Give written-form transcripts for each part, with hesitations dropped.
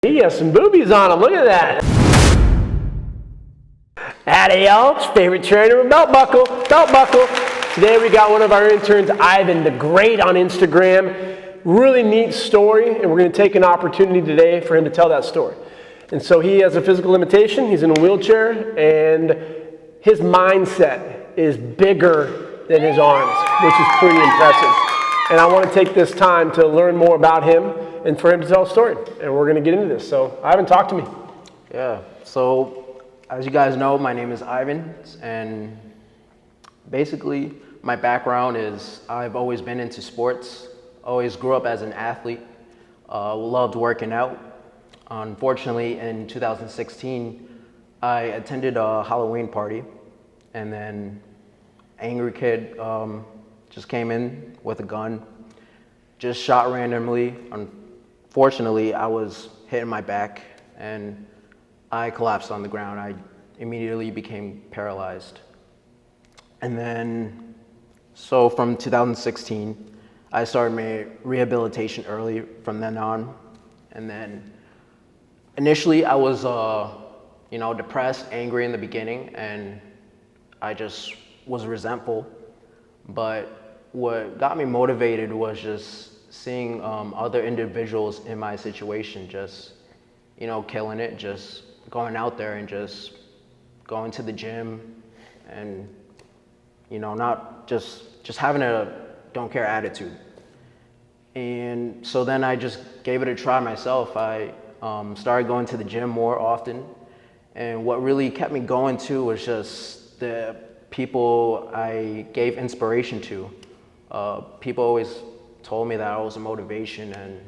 He has some boobies on him. Look at that. Howdy, y'all. It's your favorite trainer with belt buckle. Today we got one of our interns, Ivan, the Great on Instagram. Really neat story, and we're going to take an opportunity today for him to tell that story. And so he has a physical limitation. He's in a wheelchair, and his mindset is bigger than his arms, which is pretty impressive. And I want to take this time to learn more about him and for him to tell a story. And we're going to get into this. So, Ivan, talk to me. Yeah, so as you guys know, my name is Ivan. And basically, my background is I've always been into sports. Always grew up as an athlete. Loved working out. Unfortunately, in 2016, I attended a Halloween party. And then angry kid just came in with a gun, just shot randomly. Unfortunately, I was hitting my back and I collapsed on the ground. I immediately became paralyzed. And then, so from 2016, I started my rehabilitation early from then on. And then initially I was, depressed, angry in the beginning, and I just was resentful. But what got me motivated was just seeing other individuals in my situation just, killing it, just going out there and just going to the gym and, not just having a don't care attitude. And so then I just gave it a try myself. I started going to the gym more often. And what really kept me going too was just the people I gave inspiration to. People always told me that I was a motivation and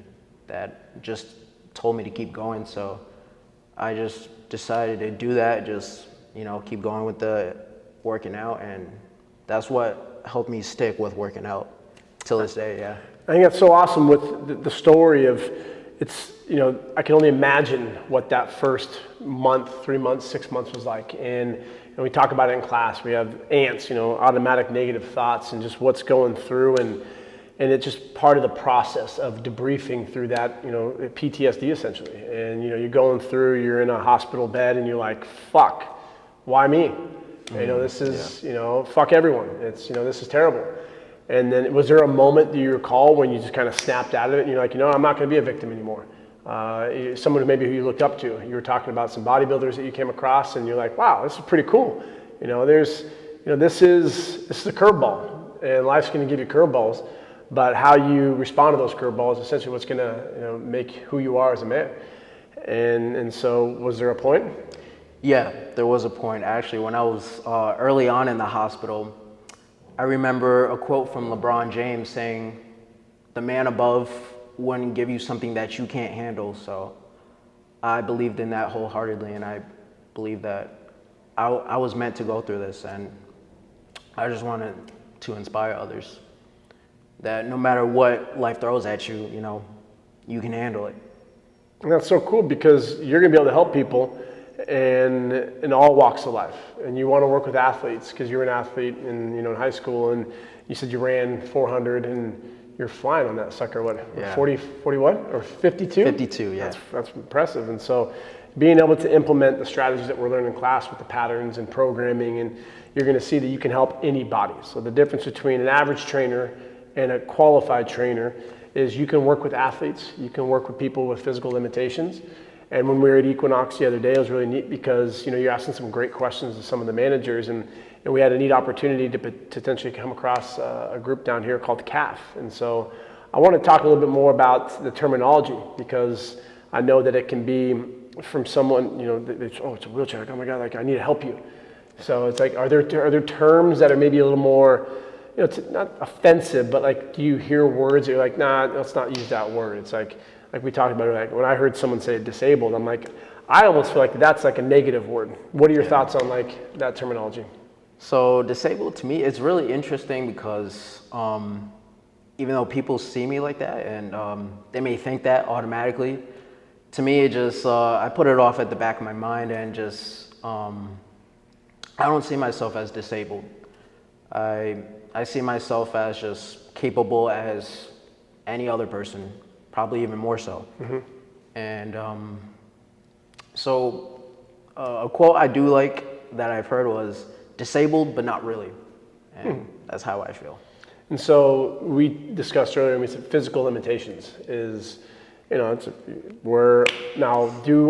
that just told me to keep going. So I just decided to do that, just, keep going with the working out. And that's what helped me stick with working out till this day, yeah. I think that's so awesome with the story of, it's, I can only imagine what that first month, 3 months, 6 months was like. And we talk about it in class. We have ants, automatic negative thoughts and just what's going through. And it's just part of the process of debriefing through that, PTSD essentially. And, you're going through, you're in a hospital bed and you're like, fuck, why me? This is, fuck everyone. It's, this is terrible. And then was there a moment that you recall when you just kind of snapped out of it and you're like, I'm not going to be a victim anymore? Someone maybe who you looked up to. You were talking about some bodybuilders that you came across and you're like, wow, this is pretty cool. This is a curveball, and life's going to give you curveballs, but how you respond to those curveballs is essentially what's going to make who you are as a man. And so was there a point? Yeah, there was a point. Actually, when I was early on in the hospital, I remember a quote from LeBron James saying, "The man above wouldn't give you something that you can't handle." So I believed in that wholeheartedly, and I believe that I was meant to go through this, and I just wanted to inspire others that no matter what life throws at you, you can handle it. And that's so cool because you're going to be able to help people in all walks of life. And you want to work with athletes because you're an athlete in high school, and you said you ran 400 and you're flying on that sucker, what, yeah. 40 what? Or 52? 52, yeah. That's impressive. And so being able to implement the strategies that we're learning in class with the patterns and programming, and you're going to see that you can help anybody. So the difference between an average trainer and a qualified trainer is you can work with athletes, you can work with people with physical limitations. And when we were at Equinox the other day, it was really neat because, you're asking some great questions to some of the managers, and we had a neat opportunity to potentially come across a group down here called CAF. And so I want to talk a little bit more about the terminology because I know that it can be from someone, it's a wheelchair, like, oh my God, like I need to help you. So it's like, are there terms that are maybe a little more, it's not offensive, but like, do you hear words that you're like, nah, let's not use that word. It's like we talked about it, like when I heard someone say disabled, I'm like, I almost feel like that's like a negative word. What are your thoughts on like that terminology? So disabled to me is really interesting because even though people see me like that and they may think that automatically, to me it just, I put it off at the back of my mind and just, I don't see myself as disabled. I see myself as just capable as any other person, probably even more so. Mm-hmm. And a quote I do like that I've heard was disabled but not really, and that's how I feel. And so we discussed earlier, we said physical limitations is, do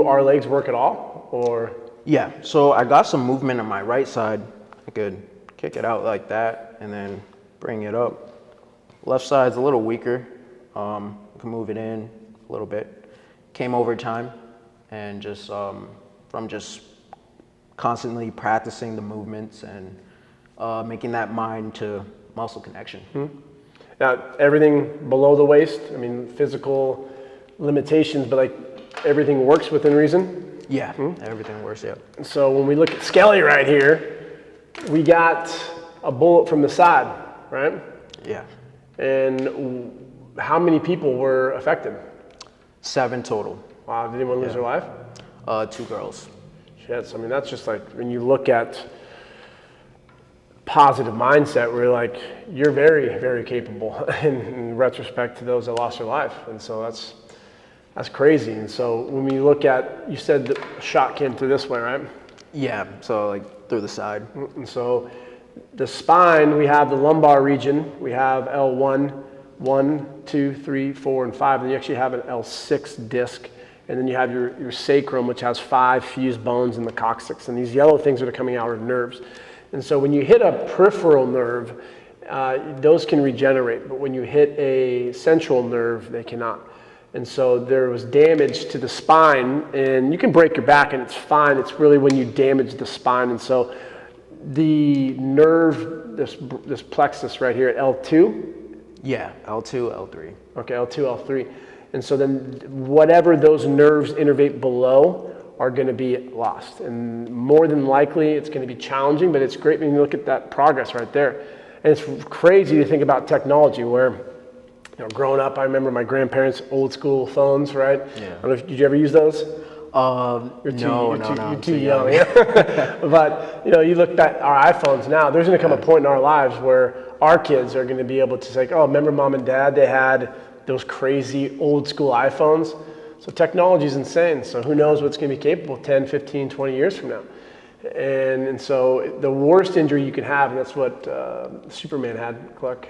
our legs work at all, or? Yeah, so I got some movement on my right side. I could kick it out like that and then bring it up. Left side's a little weaker. I can move it in a little bit. Came over time, and just from just constantly practicing the movements and making that mind to muscle connection. Now, everything below the waist, I mean, physical limitations, but like everything works within reason? Yeah, everything works, yeah. So when we look at Skelly right here, we got a bullet from the side, right? Yeah. And how many people were affected? 7 total. Wow, did anyone lose their life? 2 girls. Shit, so I mean, that's just like, when you look at positive mindset, where like, you're very, very capable in retrospect to those that lost their life. And so that's crazy. And so when we look at, you said the shot came through this way, right? Yeah, so like through the side. And so the spine, we have the lumbar region, we have L1, 1, 2, 3, 4, and 5, and you actually have an L6 disc, and then you have your sacrum, which has 5 fused bones in the coccyx, and these yellow things that are coming out are nerves. And so when you hit a peripheral nerve, those can regenerate, but when you hit a central nerve, they cannot. And so there was damage to the spine, and you can break your back and it's fine. It's really when you damage the spine. And so the nerve, this plexus right here at L2. Yeah, L2, L3. Okay, L2, L3. And so then whatever those nerves innervate below are going to be lost. And more than likely, it's going to be challenging, but it's great when you look at that progress right there. And it's crazy to think about technology where, growing up, I remember my grandparents' old school phones, right? Yeah. I don't know if, did you ever use those? You're too young. Yeah. But you look at our iPhones now. There's going to come a point in our lives where our kids are going to be able to say, "Oh, remember Mom and Dad? They had those crazy old school iPhones." So technology is insane. So who knows what's going to be capable 10, 15, 20 years from now? And so the worst injury you can have, and that's what Superman had, Clark.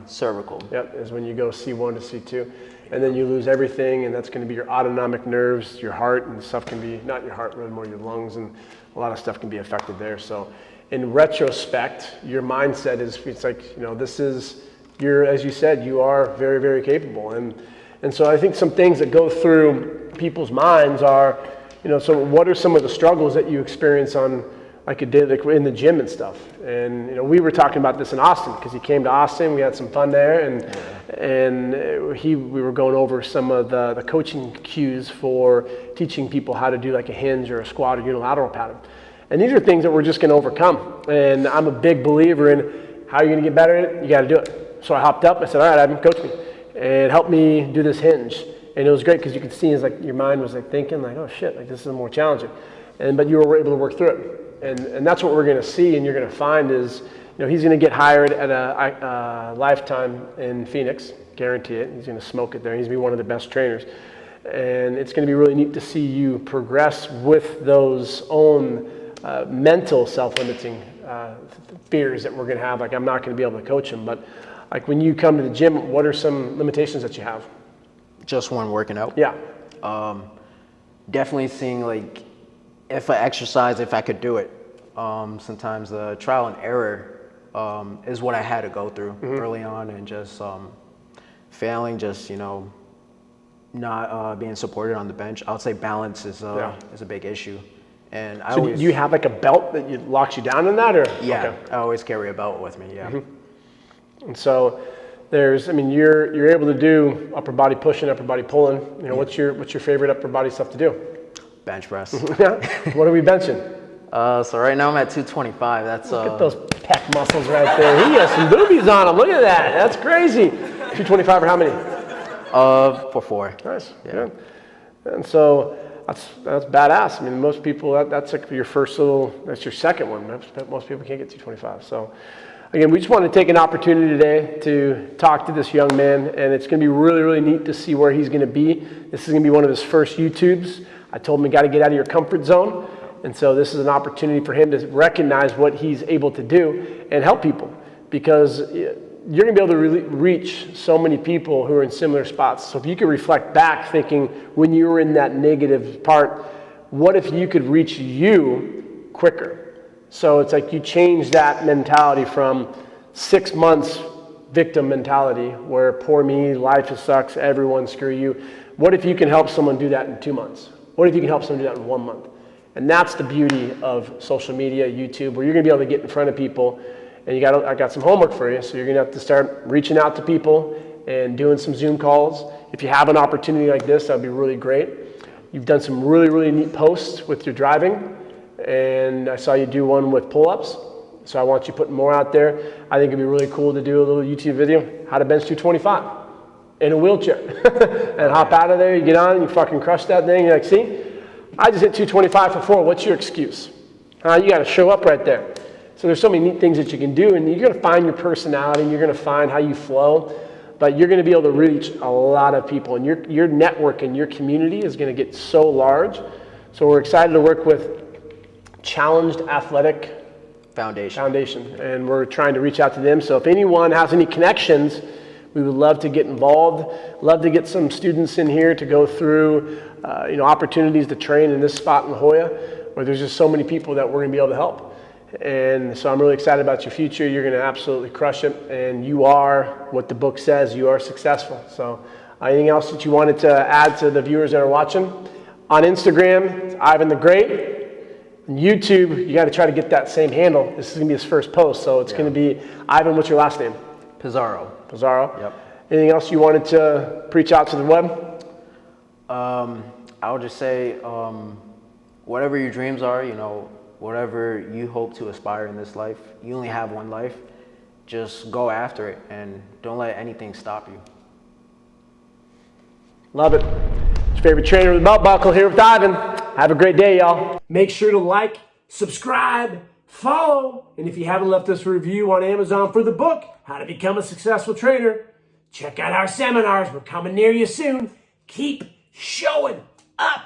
Cervical. Yep, is when you go C1 to C2. And then you lose everything, and that's going to be your autonomic nerves, your heart, and stuff can be, not your heart, really more your lungs, and a lot of stuff can be affected there. So in retrospect, your mindset is, it's like, this is, as you said, you are very, very capable. And so I think some things that go through people's minds are, so what are some of the struggles that you experience on, like a day, like in the gym and stuff? And we were talking about this in Austin because he came to Austin. We had some fun there, and we were going over some of the coaching cues for teaching people how to do like a hinge or a squat or unilateral pattern. And these are things that we're just going to overcome. And I'm a big believer in how you're going to get better at it. You got to do it. So I hopped up. I said, "All right, Adam, coach me and help me do this hinge." And it was great because you could see it's like your mind was like thinking like, "Oh shit, like this is more challenging," but you were able to work through it. And that's what we're going to see, and you're going to find is, he's going to get hired at a Lifetime in Phoenix, guarantee it. He's going to smoke it there. He's going to be one of the best trainers, and it's going to be really neat to see you progress with those own mental self-limiting fears that we're going to have. Like, I'm not going to be able to coach him, but like when you come to the gym, what are some limitations that you have? Just when working out? Yeah. Definitely seeing like if I exercise, if I could do it. Sometimes the trial and error is what I had to go through early on, and just failing, just not being supported on the bench. I would say balance is a big issue. And I always, do you have like a belt that locks you down in that, or? Yeah, Okay. I always carry a belt with me. Yeah. And so you're able to do upper body pushing, upper body pulling. What's your favorite upper body stuff to do? Bench press. Yeah. What are we benching? So right now I'm at 225. That's look at those pec muscles right there. He has some boobies on him. Look at that. That's crazy. 225 or how many? For 4. Nice. Yeah. Good. And so that's badass. I mean, most people that's like your first that's your second one. Most people can't get 225. So Again, we just want to take an opportunity today to talk to this young man, and it's going to be really, really neat to see where he's going to be. This is going to be one of his first YouTubes. I told him you got to get out of your comfort zone, and so this is an opportunity for him to recognize what he's able to do and help people, because you're going to be able to really reach so many people who are in similar spots. So if you could reflect back thinking when you were in that negative part, what if you could reach you quicker? So it's like you change that mentality from 6 months victim mentality where poor me, life sucks, everyone screw you. What if you can help someone do that in 2 months? What if you can help someone do that in 1 month? And that's the beauty of social media, YouTube, where you're gonna be able to get in front of people. And I got some homework for you. So you're gonna have to start reaching out to people and doing some Zoom calls. If you have an opportunity like this, that'd be really great. You've done some really, really neat posts with your driving. And I saw you do one with pull-ups, so I want you putting more out there. I think it'd be really cool to do a little YouTube video, how to bench 225 in a wheelchair. And hop out of there, you get on, and you fucking crush that thing. You're like, see, I just hit 225 for 4. What's your excuse? You got to show up right there. So there's so many neat things that you can do, and you're going to find your personality, and you're going to find how you flow, but you're going to be able to reach a lot of people, and your network and your community is going to get so large. So we're excited to work with Challenged Athletic Foundation, and we're trying to reach out to them. So if anyone has any connections, we would love to get involved, love to get some students in here to go through opportunities to train in this spot in La Jolla, where there's just so many people that we're going to be able to help. And so I'm really excited about your future. You're going to absolutely crush it, and you are what the book says, you are successful. So anything else that you wanted to add to the viewers that are watching? On Instagram, it's Ivan the Great. On YouTube, you got to try to get that same handle. This is going to be his first post, so it's going to be Ivan. What's your last name? Pizarro. Yep. Anything else you wanted to preach out to the web? I would just say, whatever your dreams are, whatever you hope to aspire in this life, you only have one life. Just go after it and don't let anything stop you. Love it. Your favorite trainer with a belt buckle here with Ivan. Have a great day, y'all. Make sure to like, subscribe, follow, and if you haven't left us a review on Amazon for the book, How to Become a Successful Trainer, check out our seminars. We're coming near you soon. Keep showing up.